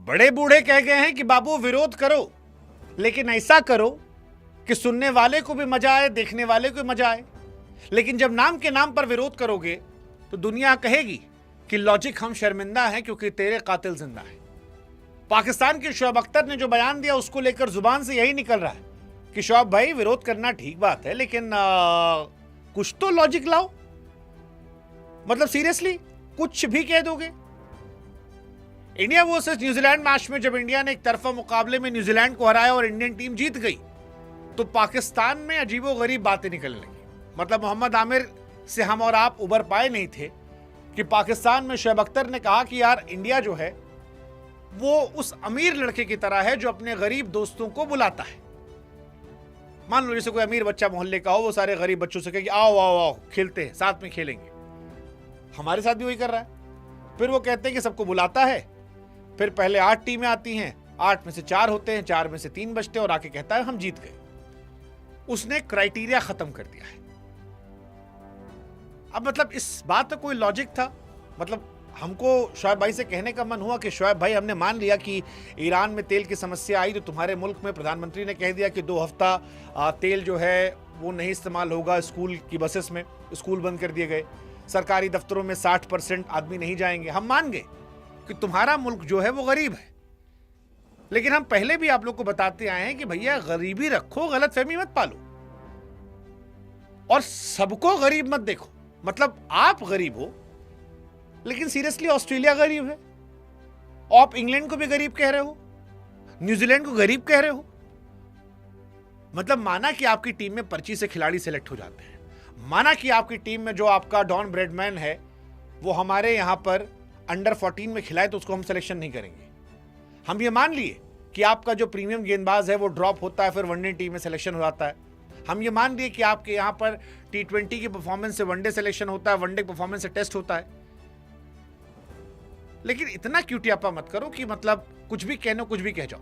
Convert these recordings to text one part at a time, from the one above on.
बड़े बूढ़े कह गए हैं कि बाबू विरोध करो, लेकिन ऐसा करो कि सुनने वाले को भी मजा आए, देखने वाले को भी मजा आए। लेकिन जब नाम के नाम पर विरोध करोगे तो दुनिया कहेगी कि लॉजिक हम शर्मिंदा हैं क्योंकि तेरे कातिल जिंदा है। पाकिस्तान के शोएब अख्तर ने जो बयान दिया उसको लेकर जुबान से यही निकल रहा है कि शोएब भाई विरोध करना ठीक बात है, लेकिन कुछ तो लॉजिक लाओ। मतलब सीरियसली कुछ भी कह दोगे। इंडिया वर्सेस न्यूजीलैंड मैच में जब इंडिया ने एक तरफा मुकाबले में न्यूजीलैंड को हराया और इंडियन टीम जीत गई तो पाकिस्तान में अजीबोगरीब बातें निकलने लगी। मतलब मोहम्मद आमिर से हम और आप उबर पाए नहीं थे कि पाकिस्तान में शोएब अख्तर ने कहा कि यार इंडिया जो है वो उस अमीर लड़के की तरह है जो अपने गरीब दोस्तों को बुलाता है। मान लो जैसे कोई अमीर बच्चा मोहल्ले का हो, वो सारे गरीब बच्चों से कहे कि आओ आओ आओ खेलते हैं, साथ में खेलेंगे। हमारे साथ भी वही कर रहा है। फिर वो कहते हैं कि सबको बुलाता है, फिर पहले 8 टीमें आती हैं, 8 में से 4 होते हैं, 4 में से 3 बचते हैं और आके कहता है हम जीत गए। उसने क्राइटेरिया खत्म कर दिया है। अब मतलब इस बात का कोई लॉजिक था? मतलब हमको शोएब भाई से कहने का मन हुआ कि शोएब भाई हमने मान लिया कि ईरान में तेल की समस्या आई तो तुम्हारे मुल्क में प्रधानमंत्री ने कह दिया कि 2 हफ्ता तेल जो है वो नहीं इस्तेमाल होगा। स्कूल की बसेस में स्कूल बंद कर दिए गए, सरकारी दफ्तरों में 60% आदमी नहीं जाएंगे। हम मान गए कि तुम्हारा मुल्क जो है वो गरीब है, लेकिन हम पहले भी आप लोग को बताते आए हैं कि भैया गरीबी रखो, गलतफहमी मत पालो और सबको गरीब मत देखो। मतलब आप गरीब हो लेकिन सीरियसली ऑस्ट्रेलिया गरीब है, आप इंग्लैंड को भी गरीब कह रहे हो, न्यूजीलैंड को गरीब कह रहे हो। मतलब माना कि आपकी टीम में पर्ची से खिलाड़ी सेलेक्ट हो जाते हैं, माना कि आपकी टीम में जो आपका डॉन ब्रेडमैन है वो हमारे यहां पर अंडर 14 में खिलाए तो उसको हम सिलेक्शन नहीं करेंगे। हम ये मान लिए कि आपका जो प्रीमियम गेंदबाज है वो ड्रॉप होता है, फिर वनडे टीम में सिलेक्शन हो जाता है। हम ये मान लिए कि आपके यहाँ पर T20 की परफॉर्मेंस से वनडे सिलेक्शन होता है, वनडे परफॉर्मेंस से टेस्ट होता है। लेकिन इतना क्यूटियापा मत करो कि मतलब कुछ भी कहनो कुछ भी कह जाओ।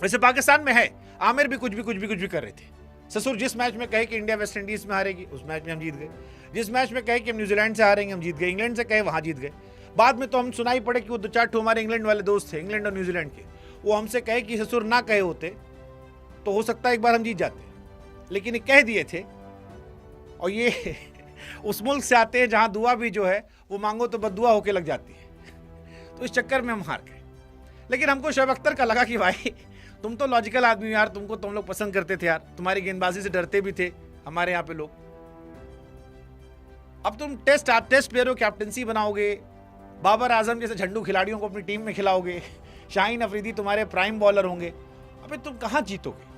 वैसे पाकिस्तान में है, आमिर भी कुछ भी कर रहे थे। ससुर जिस मैच में कहे कि इंडिया वेस्ट इंडीज में हारेगी उस मैच में हम जीत गए, जिस मैच में कहे कि हम न्यूजीलैंड से हारेंगे हम जीत गए, इंग्लैंड से कहे वहां जीत गए। बाद में तो हम सुनाई पड़े कि वो 2-4 ठो हमारे इंग्लैंड वाले दोस्त थे, इंग्लैंड और न्यूजीलैंड के, वो हमसे कहे कि ससुर ना कहे होते तो हो सकता है एक बार हम जीत जाते, लेकिन ये कह दिए थे। और ये उस मुल्क से आते हैं जहां दुआ भी जो है वो मांगो तो बददुआ होके लग जाती है, तो इस चक्कर में हम हार गए। लेकिन हमको शोएब अख्तर का लगा कि भाई तुम तो लॉजिकल आदमी यार, तुमको तुम लोग पसंद करते थे यार, तुम्हारी गेंदबाजी से डरते भी थे हमारे यहाँ पे लोग। अब तुम टेस्ट प्लेयरों कैप्टनसी बनाओगे, बाबर आजम जैसे झंडू खिलाड़ियों को अपनी टीम में खिलाओगे, शाहीन अफरीदी तुम्हारे प्राइम बॉलर होंगे, अबे तुम कहां जीतोगे।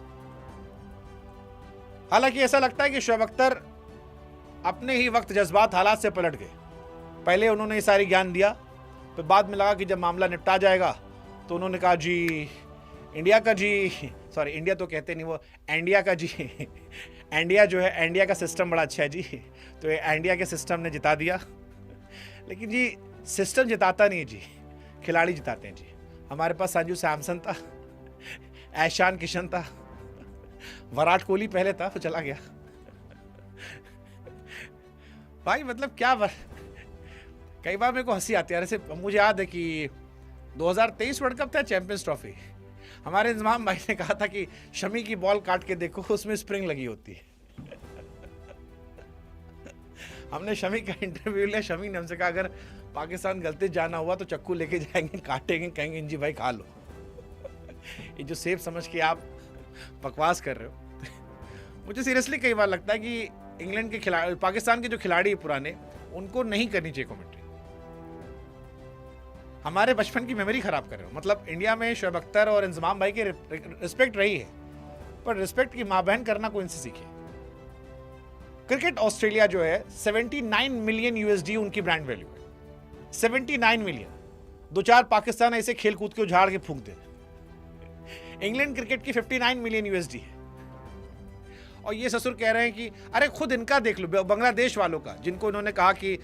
हालांकि ऐसा लगता है कि शोएब अख्तर अपने ही वक्त जज्बात हालात से पलट गए। पहले उन्होंने ये सारी ज्ञान दिया, फिर बाद में लगा कि जब मामला निपटा जाएगा तो उन्होंने कहा जी इंडिया का जी, सॉरी इंडिया तो कहते नहीं, वो इंडिया का जी, इंडिया जो है इंडिया का सिस्टम बड़ा अच्छा है जी, तो इंडिया के सिस्टम ने जिता दिया। लेकिन जी सिस्टम जिताता नहीं है जी, खिलाड़ी जिताते हैं जी। हमारे पास संजू सैमसन था, ईशान किशन था, विराट कोहली पहले था तो चला गया भाई। मतलब क्या कई बार मेरे को हंसी आती है। जैसे मुझे याद है कि 2023 वर्ल्ड कप था, चैंपियंस ट्रॉफी, हमारे इंतजाम भाई ने कहा था कि शमी की बॉल काट के देखो उसमें स्प्रिंग लगी होती है हमने शमी का इंटरव्यू लिया, शमी ने हमसे कहा अगर पाकिस्तान गलती जाना हुआ तो चक्कू लेके जाएंगे, काटेंगे, कहेंगे इंजी भाई खा लो ये जो सेफ समझ के आप बकवास कर रहे हो। मुझे सीरियसली कई बार लगता है कि इंग्लैंड के खिलाड़ी, पाकिस्तान के जो खिलाड़ी पुराने, उनको नहीं करनी चाहिए कमेंट्री। हमारे बचपन की मेमोरी खराब कर रहे हो। मतलब इंडिया में शोएब अख्तर और इंजमाम भाई की रिस्पेक्ट रही है, पर रिस्पेक्ट की मां बहन करना कोई इनसे सीखे। क्रिकेट ऑस्ट्रेलिया जो है 79 मिलियन USD उनकी ब्रांड वैल्यू है, 79 मिलियन। 2-4 पाकिस्तान ऐसे खेल कूद के उजाड़ के फूंक दे। इंग्लैंड क्रिकेट की 59 मिलियन USD है। और ये ससुर कह रहे हैं कि अरे खुद इनका देख लो, बांग्लादेश वालों का, जिनको इन्होंने कहा कि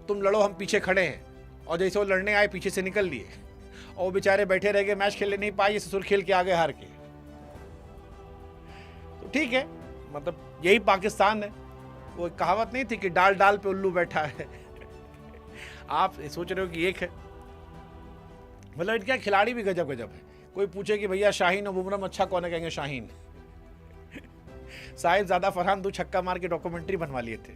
तुम लड़ो हम पीछे खड़े हैं, और जैसे वो लड़ने आए पीछे से निकल लिए और वो बेचारे बैठे रह गए, मैच खेलने नहीं पाए, ये ससुर खेल के आ गए हार के। तो ठीक है, मतलब यही पाकिस्तान है। वो कहावत नहीं थी कि डाल डाल पे उल्लू बैठा है आप सोच रहे हो कि एक है, मतलब इनके खिलाड़ी भी गजब गजब है। कोई पूछे कि भैया शाहीन और बुमराह में अच्छा कौन है, कहेंगे शाहीन। साहिब ज़्यादा फरहान 2 छक्का मार के डॉक्यूमेंट्री बनवा लिए थे।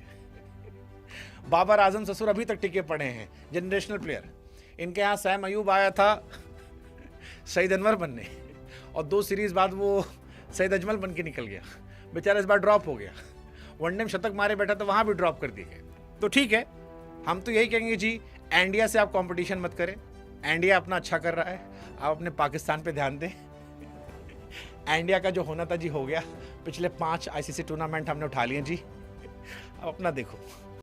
बाबर आजम ससुर अभी तक टिके पड़े हैं, जनरेशनल प्लेयर। इनके यहाँ सैम अयूब आया था सईद अनवर बनने, और 2 सीरीज बाद वो सईद अजमल बन के निकल गया। बेचारा इस बार ड्रॉप हो गया। वनडे में शतक मारे बैठा तो वहाँ भी ड्रॉप कर दिए गए। तो ठीक है, हम तो यही कहेंगे जी, इंडिया से आप कंपटीशन मत करें। इंडिया अपना अच्छा कर रहा है, आप अपने पाकिस्तान पे ध्यान दें। इंडिया का जो होना था जी हो गया। पिछले 5 आईसीसी टूर्नामेंट हमने उठा लिए जी, अब अपना देखो।